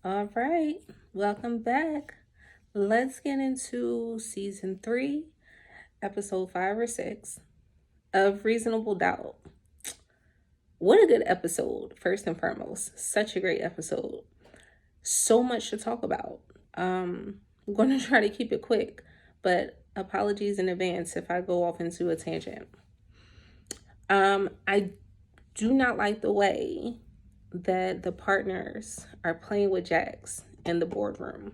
All right, welcome back. Let's get into season 3, episode 5 or 6 of Reasonable Doubt. What a good episode, first and foremost. Such a great episode. So much to talk about. I'm going to try to keep it quick, but apologies in advance if I go off into a tangent. I do not like the way that the partners are playing with Jax in the boardroom.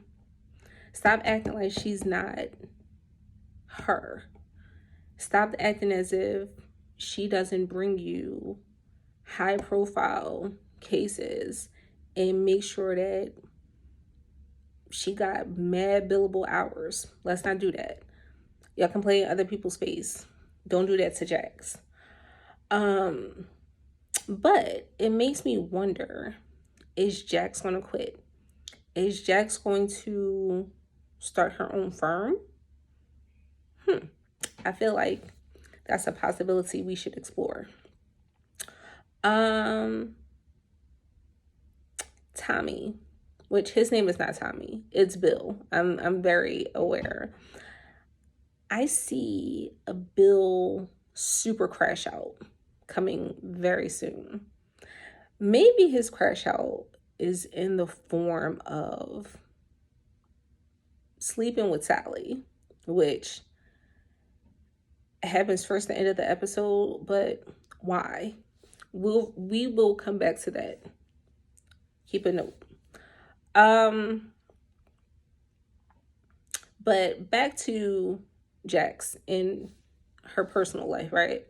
Stop acting like she's not her. Stop acting as if she doesn't bring you high profile cases and make sure that she got mad billable hours. Let's not do that. Y'all can play in other people's space. Don't do that to Jax. But it makes me wonder, is Jax gonna quit? Is Jax going to start her own firm? I feel like that's a possibility we should explore. Tommy, which his name is not Tommy, it's Bill. I'm very aware. I see a Bill super crash out coming very soon. Maybe his crash out is in the form of sleeping with Sally, which happens first at the end of the episode, but why? We will come back to that. Keep a note. But back to Jax in her personal life, right?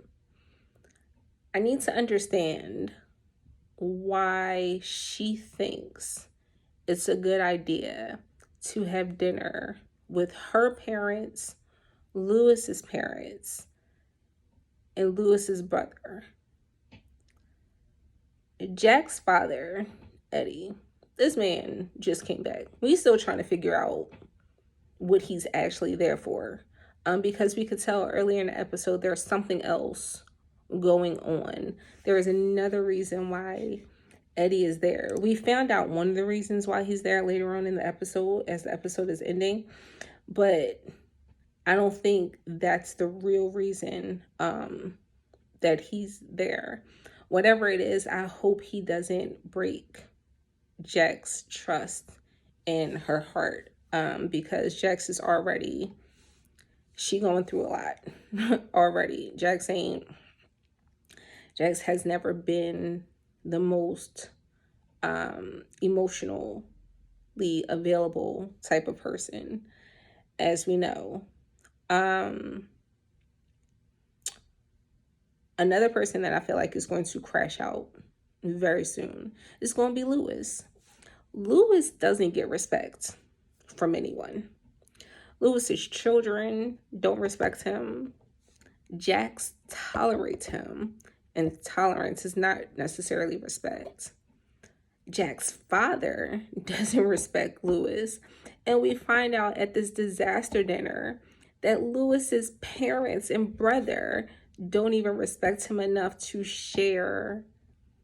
I need to understand why she thinks it's a good idea to have dinner with her parents, Lewis's parents, and Lewis's brother. Jack's father, Eddie, this man just came back. We still trying to figure out what he's actually there for. Because we could tell earlier in the episode there's something else going on. There is another reason why Eddie is there. We found out one of the reasons why he's there later on in the episode as the episode is ending, but I don't think that's the real reason that he's there. Whatever it is, I hope he doesn't break Jax's trust in her heart, because Jax is already, she going through a lot already. Jax has never been the most emotionally available type of person, as we know. Another person that I feel like is going to crash out very soon is going to be Lewis. Lewis doesn't get respect from anyone. Lewis's children don't respect him. Jax tolerates him, and tolerance is not necessarily respect. Jack's father doesn't respect Lewis, and we find out at this disaster dinner that Lewis's parents and brother don't even respect him enough to share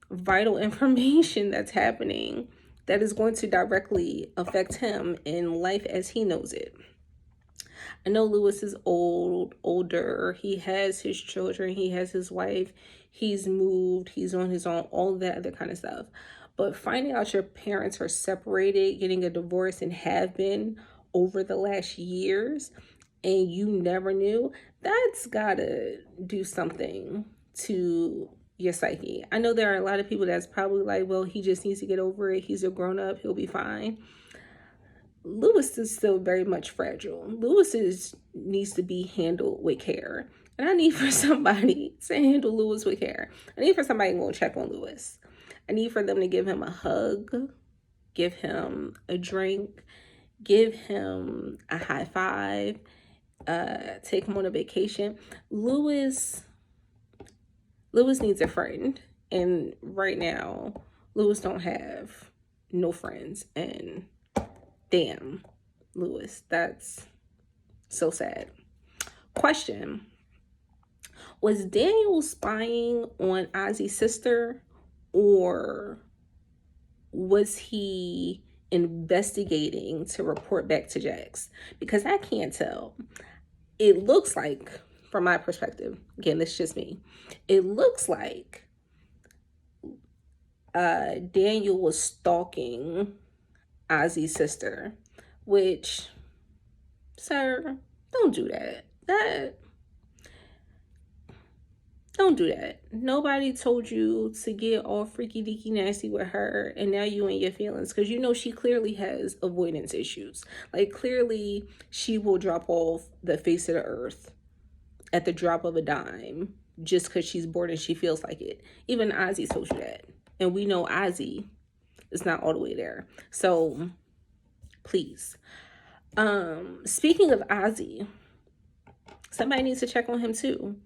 vital information that's happening that is going to directly affect him in life as he knows it. I know Lewis is older. He has his children. He has his wife. He's moved. He's on his own, all of that other kind of stuff. But finding out your parents are separated, getting a divorce, and have been over the last years, and you never knew, that's gotta do something to your psyche. I know there are a lot of people that's probably like, well, he just needs to get over it. He's a grown-up. He'll be fine. Lewis is still very much fragile. Lewis needs to be handled with care. And I need for somebody to handle Lewis with care. I need for somebody to go check on Lewis. I need for them to give him a hug, give him a drink, give him a high five, take him on a vacation. Lewis needs a friend. And right now, Lewis don't have no friends. And damn, Lewis, that's so sad. Question: was Daniel spying on Ozzy's sister, or was he investigating to report back to Jax, because I can't tell. It looks like, from my perspective, again, this is just me, it looks like Daniel was stalking Ozzy's sister, which, sir, don't do that. Don't do that. Nobody told you to get all freaky deaky nasty with her, and now you in your feelings, because you know she clearly has avoidance issues. Like, clearly she will drop off the face of the earth at the drop of a dime just because she's bored and she feels like it. Even Ozzy told you that, and we know Ozzy is not all the way there. So please, speaking of Ozzy, somebody needs to check on him too,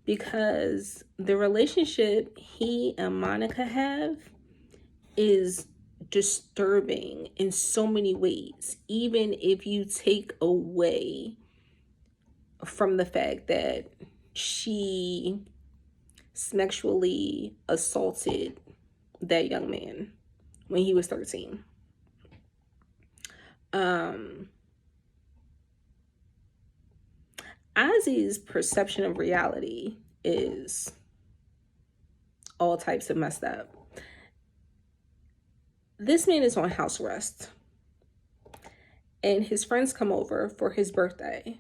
because the relationship he and Monica have is disturbing in so many ways, even if you take away from the fact that she sexually assaulted that young man when he was 13. Ozzy's perception of reality is all types of messed up. This man is on house arrest, and his friends come over for his birthday.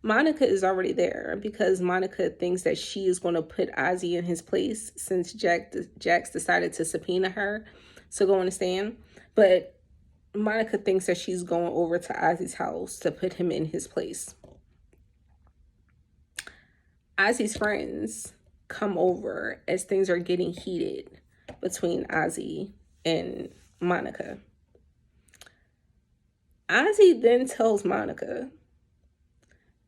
Monica is already there because Monica thinks that she is going to put Ozzy in his place since Jax decided to subpoena her to go on the stand. But Monica thinks that she's going over to Ozzy's house to put him in his place. Ozzy's friends come over as things are getting heated between Ozzy and Monica. Ozzy then tells Monica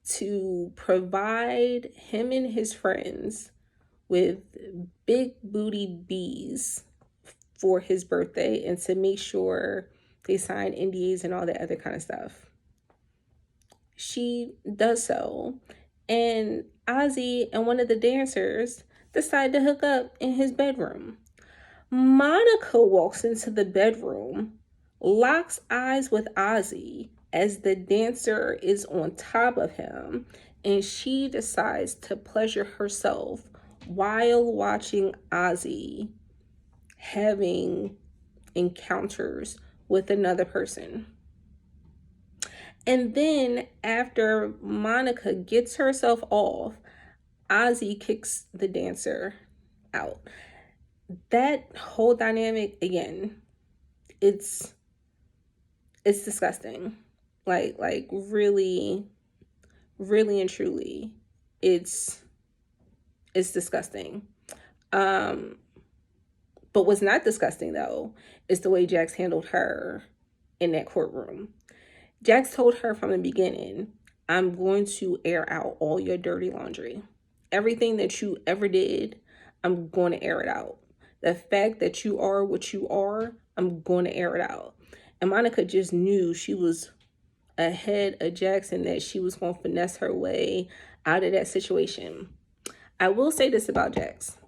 to provide him and his friends with big booty bees for his birthday and to make sure they sign NDAs and all that other kind of stuff. She does so, and Ozzy and one of the dancers decide to hook up in his bedroom. Monica walks into the bedroom, locks eyes with Ozzy as the dancer is on top of him, and she decides to pleasure herself while watching Ozzy having encounters with another person. And then after Monica gets herself off, Ozzy kicks the dancer out. That whole dynamic, again, it's disgusting. Like really, really and truly, it's disgusting. But what's not disgusting though is the way Jax handled her in that courtroom. Jax told her from the beginning, I'm going to air out all your dirty laundry. Everything that you ever did, I'm going to air it out. The fact that you are what you are, I'm going to air it out. And Monica just knew she was ahead of Jackson, that she was going to finesse her way out of that situation. I will say this about Jax.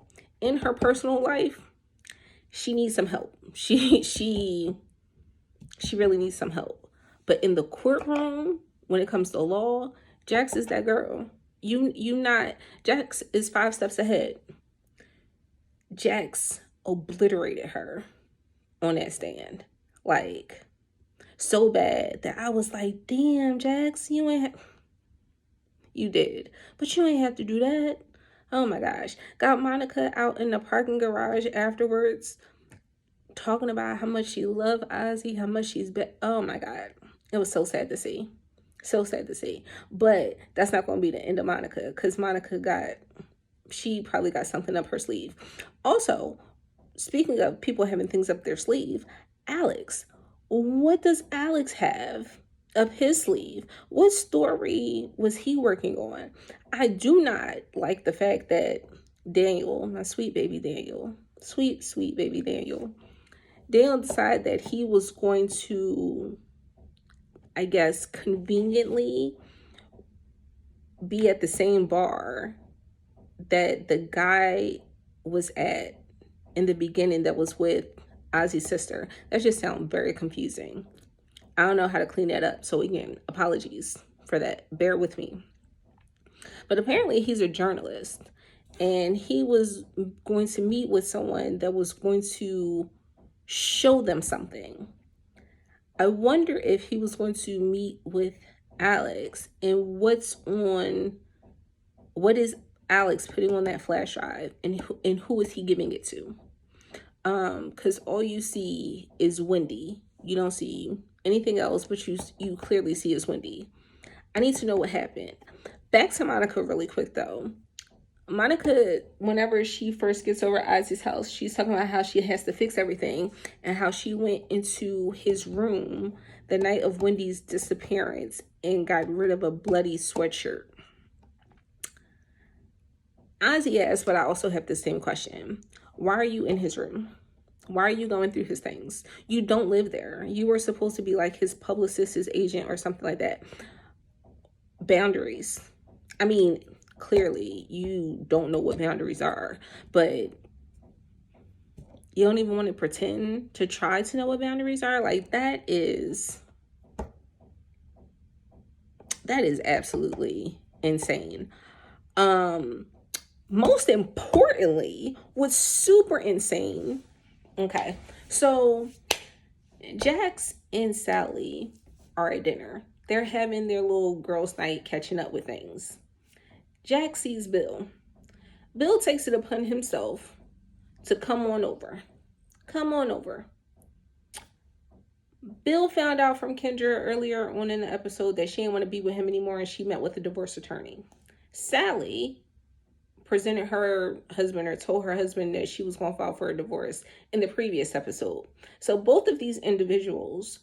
In her personal life, she needs some help. She really needs some help. But in the courtroom, when it comes to law, Jax is that girl. Jax is 5 steps ahead. Jax obliterated her on that stand. Like, so bad that I was like, damn, Jax, you did. But you ain't have to do that. Oh my gosh. Got Monica out in the parking garage afterwards talking about how much she loved Ozzy, how much she's been. Oh my God. It was so sad to see. So sad to see. But that's not going to be the end of Monica, because she probably got something up her sleeve. Also, speaking of people having things up their sleeve, Alex. What does Alex have up his sleeve? What story was he working on? I do not like the fact that Daniel, my sweet baby Daniel, sweet baby Daniel decided that he was going to, I guess, conveniently be at the same bar that the guy was at in the beginning that was with Ozzy's sister. That just sounds very confusing. I don't know how to clean that up. So again, apologies for that. Bear with me. But apparently he's a journalist, and he was going to meet with someone that was going to show them something. I wonder if he was going to meet with Alex, and what is Alex putting on that flash drive, and who is he giving it to? Because all you see is Wendy. You don't see anything else, but you clearly see is Wendy. I need to know what happened. Back to Monica really quick though. Monica, whenever she first gets over at Ozzy's house, she's talking about how she has to fix everything and how she went into his room the night of Wendy's disappearance and got rid of a bloody sweatshirt. Ozzy asked, but I also have the same question. Why are you in his room? Why are you going through his things? You don't live there. You were supposed to be like his publicist, his agent, or something like that. Boundaries. I mean, clearly you don't know what boundaries are, but you don't even want to pretend to try to know what boundaries are. Like, that is absolutely insane. Most importantly, what's super insane, okay, so Jax and Sally are at dinner. They're having their little girls' night, catching up with things. Jax sees Bill. Bill takes it upon himself to come on over. Come on over. Bill found out from Kendra earlier on in the episode that she didn't want to be with him anymore, and she met with a divorce attorney. Sally presented her husband, or told her husband, that she was going to file for a divorce in the previous episode. So both of these individuals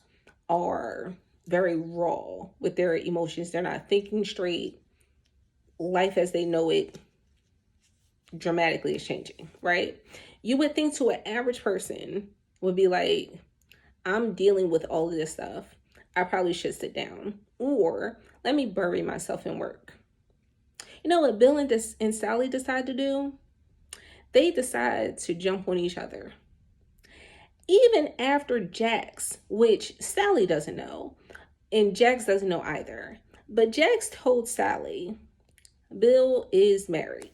are very raw with their emotions. They're not thinking straight. Life as they know it dramatically is changing, right? You would think to an average person would be like, I'm dealing with all of this stuff. I probably should sit down, or let me bury myself in work. You know what Bill and Sally decide to do? They decide to jump on each other. Even after Jax, which Sally doesn't know, and Jax doesn't know either, but Jax told Sally, Bill is married.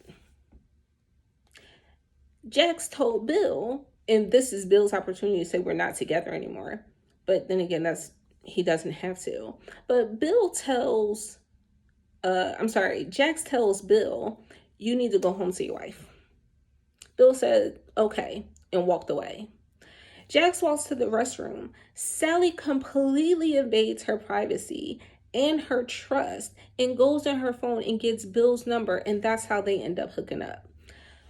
Jax told Bill, and this is Bill's opportunity to say we're not together anymore. But then again, he doesn't have to. But Jax tells Bill, you need to go home to your wife. Bill said, okay, and walked away. Jax walks to the restroom. Sally completely invades her privacy and her trust and goes on her phone and gets Bill's number, and that's how they end up hooking up.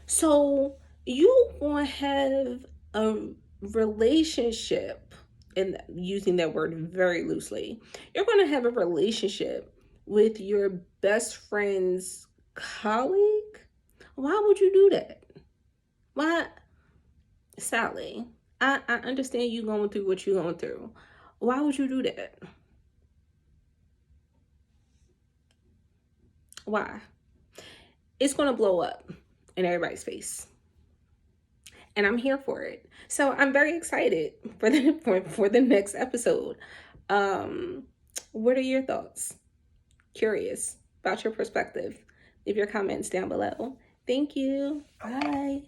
So you want to have a relationship, and using that word very loosely, you're going to have a relationship with your best friend's colleague? Why would you do that? Why? Sally, I understand you going through what you're going through. Why would you do that? Why? It's going to blow up in everybody's face. And I'm here for it. So I'm very excited for the next episode. What are your thoughts? Curious about your perspective. Leave your comments down below. Thank you. Bye.